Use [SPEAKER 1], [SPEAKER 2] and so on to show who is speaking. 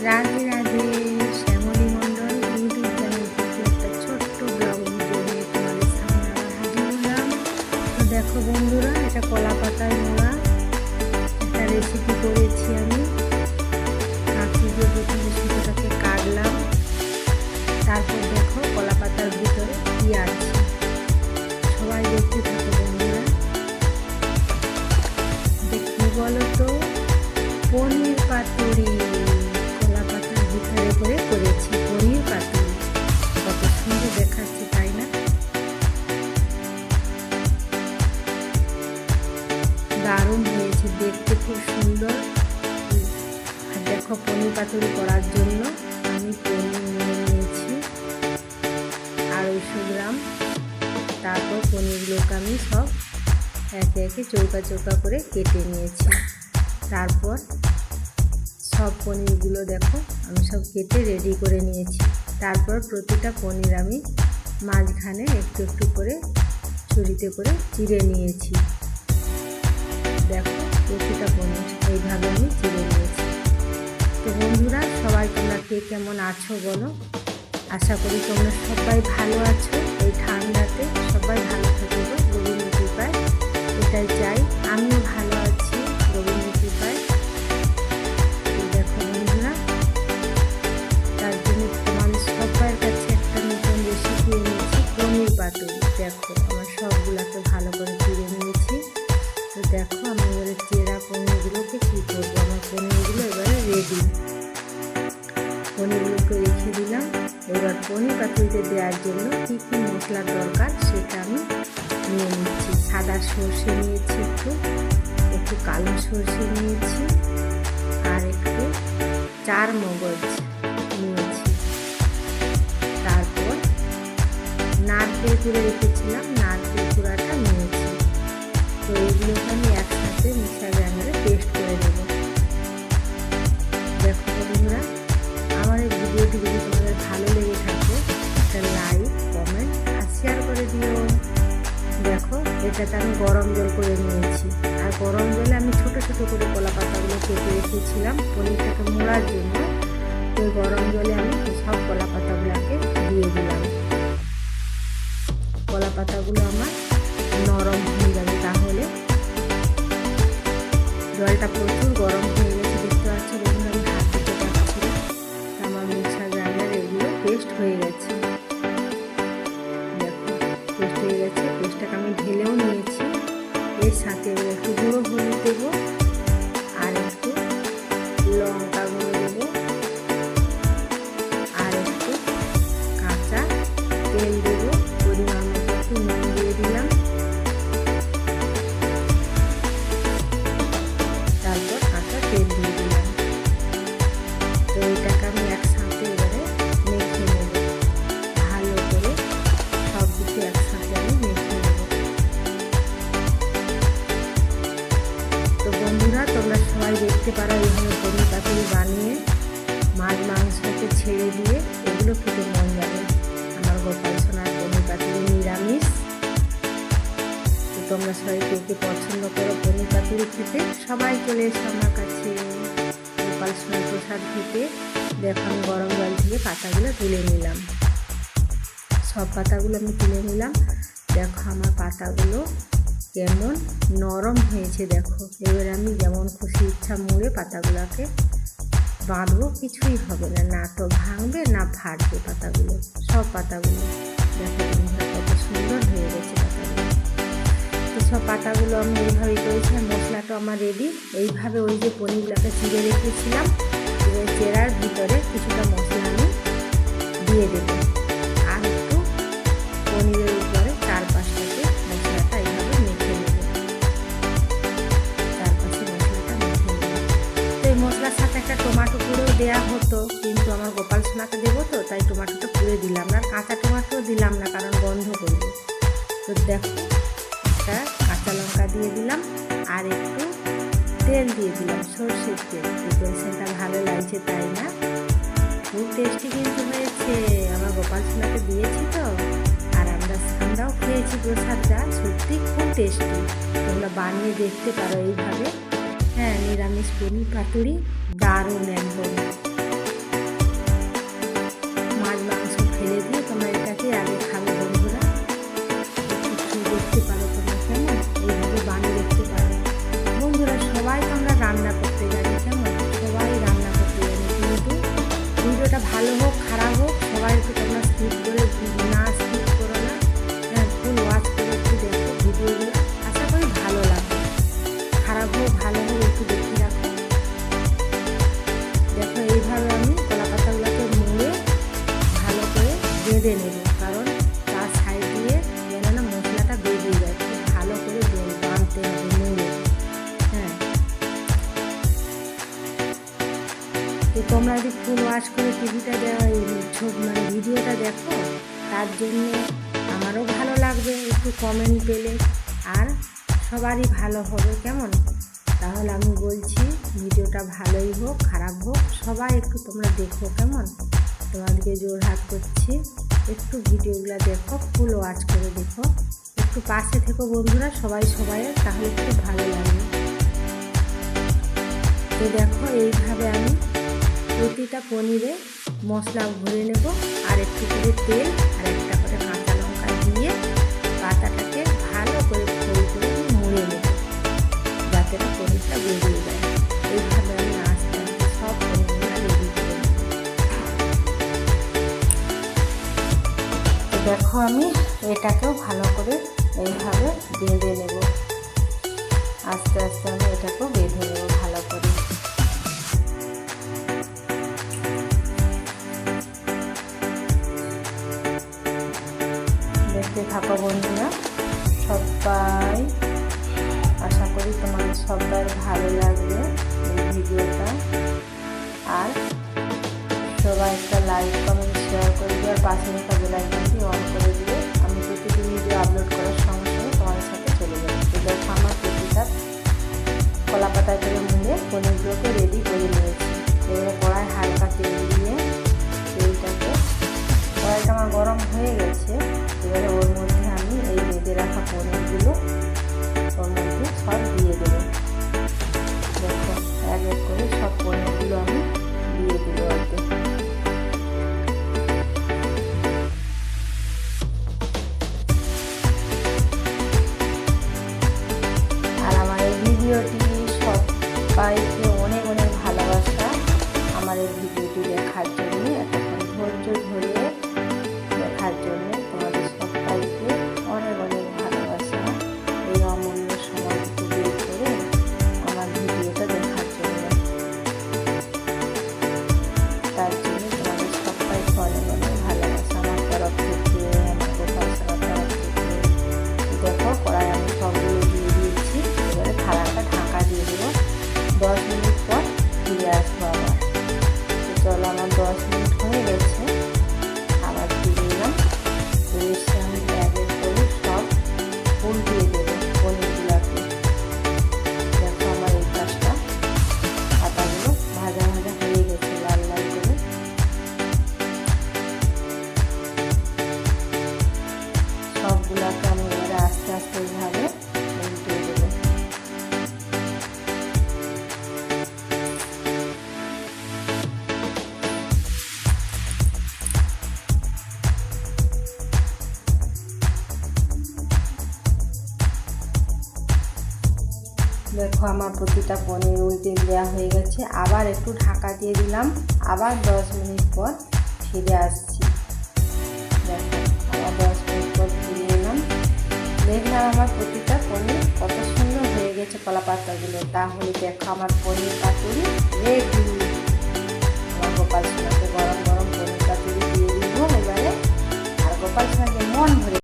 [SPEAKER 1] রাধে রাধে। শ্যামলী মণ্ডল YouTube channel থেকে একটা ছোট্ট ব্লগ ভিডিও নিয়ে তোমাদের সামনে আবার হাজির হলাম। তো দেখো বন্ধুরা, এটা কলা পাতায় মোড়া একটা রেসিপি করেছি আমি। কাঁচি দিয়ে প্রথমে সুতোটাকে কাটলাম, তারপর দেখো কলা পাতার ভিতরে কি আছে। সবাই দেখতে থাকো বন্ধুরা। দেখি বলো তো, পনির পাতুরি কলা পাতার ভিতরে করে করেছি। পনির পাতুরি কত সুন্দর দেখাচ্ছে, তাই না? দারুণ হয়েছে দেখতে, খুব সুন্দর। আর দেখো, পনির পাতুরি করার জন্য আমি পনির নিয়ে নিয়েছি 250 গ্রাম। তারপর পনিরগুলোকে আমি সব একে একে চৌকা চৌকা করে কেটে নিয়েছি। তারপর সব পনিরগুলো দেখো আমি সব কেটে রেডি করে নিয়েছি। তারপর প্রতিটা পনির আমি মাঝখানে একটু একটু করে ছুরিতে করে চিড়ে নিয়েছি। দেখো প্রতিটা পনির এইভাবে আমি চিড়ে নিয়েছি। তো বন্ধুরা, সবাই তোমরা কে কেমন আছো বলো? আশা করি তোমরা সবাই ভালো আছো। এই ঠান্ডাতে সবাই ভালো থাকবে গোবিন্দ কৃপায়, এটাই চাই। আমিও ভালো আছি গোবিন্দ কৃপায়। দেখো বন্ধুরা, তার জন্য তোমাদের সবার কাছে একটা নতুন রেসিপি এনেছি, পনির পাতুরি। দেখো আমার সবগুলোকে ভালো করে চিড়ে নিয়েছি। তো দেখো আমি এবারে চেরা পনিরগুলোকে কী করবো, আমার পনিরগুলো এবারে রেডি। পনিরগুলোকে রেখে দিলাম। এবার পনির পাতুরিতে দেওয়ার জন্য কী কী মশলার দরকার সেটা আমি নিয়ে নিচ্ছি। সাদা সর্ষে নিয়েছি, একটু কালো সর্ষে নিয়েছি, আর একটু 4 মগজ নিয়েছি। তারপর নারকেল কুড়ে রেখেছিলাম, নারকেল কুড়াটা নিয়েছি। তো এগুলোকে আমি একসাথে মিক্সার গ্রাইন্ডারে পেস্ট করে দেব। দেখো বন্ধুরা, আমার এই ভিডিওটি যদি তোমাদের ভালো লেগে থাকে একটা লাইক, কমেন্ট আর শেয়ার করে দিও। দেখো এটাতে আমি গরম জল করে নিয়েছি, আর গরম জলে আমি ছোট ছোট করে কলা পাতাগুলো কেটে রেখেছিলাম পনিরটাকে মোড়ার জন্য। তো গরম জলে আমি সব কলা পাতাগুলোকে দিয়ে দিলাম। কলা পাতাগুলো আমার নরম হয়ে যাবে, তাহলে জলটা প্রচুর গরম হয়ে গেছে। দেখতে পাচ্ছি বন্ধুরা, আমি হাত দিতে পারছি না। আমার মিক্সার গ্রাইন্ডারে এগুলো পেস্ট হয়ে গেছে। দেখো পেস্ট হয়ে গেছে। পেস্টটাকে আমি ঢেলেও নিয়েছি। এর সাথে একটু গুঁড়ো হলুদ দেবো, আর একটু লঙ্কা গুঁড়ো দেবো, আর একটু কাঁচা তেল দেবো। পরিমাণ মতো একটু নুন দিয়ে দিলাম। তারপর কাঁচা তেল দিয়ে দিলাম। তো এটাকে আমি একসাথে এবারে মেখে নেব ভালো করে। সব কিছু একসাথে আমি মেখে নেব। তো বন্ধুরা, তোমরা সবাই দেখতে পারো এইভাবে পনির পাতুরি বানিয়ে মাছ মাংসকে ছেড়ে দিয়ে এগুলো খেতে মন যাবে। আমার গোপাল সোনার পনির পাতুরি নিরামিষ। তো তোমরা সবাই কে কে পছন্দ করো পনির পাতুরি খেতে, সবাই চলে এসো আমার কাছে গোপাল সোনার প্রসাদ খেতে। দেখো আমি গরম জল থেকে পাতাগুলো তুলে নিলাম। সব পাতাগুলো আমি তুলে নিলাম। দেখো আমার পাতাগুলো কেমন নরম হয়েছে। দেখো এবার আমি যেমন খুশি ইচ্ছা মুড়ে পাতাগুলোকে বাঁধবো, কিছুই হবে না, না তো ভাঙবে না ফাটবে পাতাগুলো। সব পাতাগুলো দেখো বন্ধুরা কত সুন্দর হয়ে গেছে পাতাগুলো। তো সব পাতাগুলো আমি এইভাবেই করেছি। মশলাটা আমার রেডি। এইভাবে ওই যে পনিরগুলোকে চিড়ে রেখেছিলাম, এবার চেরার ভিতরে কিছুটা মশলা আমি দিয়ে দেবো, আর একটু পনিরের উপরে চারপাশটাকে মশলাটা এইভাবে মেখে নেব। চারপাশে মশলাটা মেখে নেব। তো এই মশলার সাথে একটা টমেটো পুরেও দেওয়া হতো, কিন্তু আমার গোপাল সোনাকে দেবো তো তাই টমেটোটা পুরে দিলাম না। কাঁচা টমেটো দিলাম না, কারণ গন্ধ করবে। তো দেখো একটা কাঁচা লঙ্কা দিয়ে দিলাম, আর একটু তেল দিয়ে দিলাম, সরষের তেল। ডেকোরেশনটা ভালো লাগছে, তাই না? খুব টেস্টি কিন্তু হয়েছে। আমার গোপাল সোনাকে দিয়েছি তো, আর আমরাও খেয়েছি প্রসাদটা। সত্যি খুব টেস্টি। তোমরা বানিয়ে দেখতে পারো এইভাবে। হ্যাঁ, নিরামিষ পনির পাতুরি দারুণ একদম। বেঁধে নেব, কারণ তার সাইড দিয়ে যেন না মশলাটা বেরিয়ে যায়। খুব ভালো করে বাঁধতে হবে মুড়ে। হ্যাঁ, তো তোমরা যদি ফুল ওয়াশ করে টিভিটা মানে ভিডিওটা দেখো, তার জন্যে আমারও ভালো লাগবে, একটু কমেন্ট পেলে আর সবারই ভালো হবে। কেমন? তাহলে আমি বলছি ভিডিওটা ভালোই হোক খারাপ হোক সবাই একটু তোমরা দেখো। কেমন? তোমাদেরকে জোরহাট করছি, একটু ভিডিওগুলো দেখো, ফুল ওয়াচ করে দেখো, একটু পাশে থেকো বন্ধুরা, সবাইয়ের, তাহলে একটু ভালো লাগবে। তো দেখো এইভাবে আমি প্রতিটা পনিরে মশলা ভরে নেব, আর একটু করে তেল আর একটা করে কাঁচা লঙ্কা দিয়ে পাতাটাকে ভালো করে ফোল্ড করে মুড়ে নেব, যাতে না পনিরটা বেরিয়ে যায়। এইভাবে আমি আস্তে আস্তে সব পনিরগুলো রেডি করে নেব। তো দেখো আমি এটাকেও ভালো করে এইভাবে বেঁধে নেব, আস্তে আস্তে আমি এটাকেও বেঁধে নেব ভালো করে। দেখতে থাকো বন্ধুরা, সবাই আশা করি তোমাদের সবার ভালো লাগবে এই ভিডিওটা। আর সবাই একটা লাইক কমেন্ট শেয়ার করে দিয়ে আর পাশে থাকা বেল আইকনটি অন করে দিয়ে আমি প্রতিদিন ভিডিও আপলোড করার সঙ্গে সঙ্গে তোমাদের সাথে চলে যাবো। তো দেখো আমার প্রতিটা কলা পাতায় করে মুড়ে পনিরগুলোকে রেডি করে নিয়েছি। এবারে কড়াই হালকা তেল দিয়ে কড়াইটা আমার গরম হয়ে গেছে। এবারে ওর মধ্যে আমি এই বেঁধে রাখা পনিরগুলো ওর মধ্যে সব দিয়ে দেবো। দেখো এক এক করে সব পনিরগুলো আমি দিয়ে দেবো ওতে। আর আমার এই ভিডিওটি সবাইকে অনেক অনেক ভালোবাসা। আমার এই ভিডিওটি দেখার জন্য, এতক্ষণ ধৈর্য ধরে দেখার জন্য তোমাদের সবাইকে অনেক অনেক ভালোবাসা। এই অমূল্য সময়টুকু বের করে আমার ভিডিওটা দেখার জন্য, তার জন্য তোমাদের সবাইকে অনেক অনেক ভালোবাসা আমার তরফ থেকে, আমার গোপালসোনার তরফ থেকে। দেখো কড়াই আমি সবগুলো দিয়ে দিয়েছি। এবারে থালাটা ঢাকা দিয়ে দেবো, 10 মিনিট পর ফিরে আসবো আবার। তো চলো, আমার 10 মিনিট হয়ে গেছে, আবার ফিরে এলাম। এসে আমি এক এক করে সব উল্টিয়ে দেবো পনিরগুলোকে। দেখো আমার এই পাশটা পাতাগুলো ভাজা ভাজা হয়ে গেছে লাল লাল করে। সবগুলোকে আমি এবারে আস্তে আস্তে এইভাবে উল্টিয়ে দেবো। দেখো আমার প্রতিটা পনির উল্টে দেওয়া হয়ে গেছে। আবার একটু ঢাকা দিয়ে দিলাম, আবার 10 মিনিট পর ফিরে আসছি। দেখো আবার 10 মিনিট পর ফিরে এলাম, দেখলাম আমার প্রতিটা পনির কত সুন্দর হয়ে গেছে কলা পাতাগুলো। তাহলে দেখো আমার পনির পাতুরি রেডি।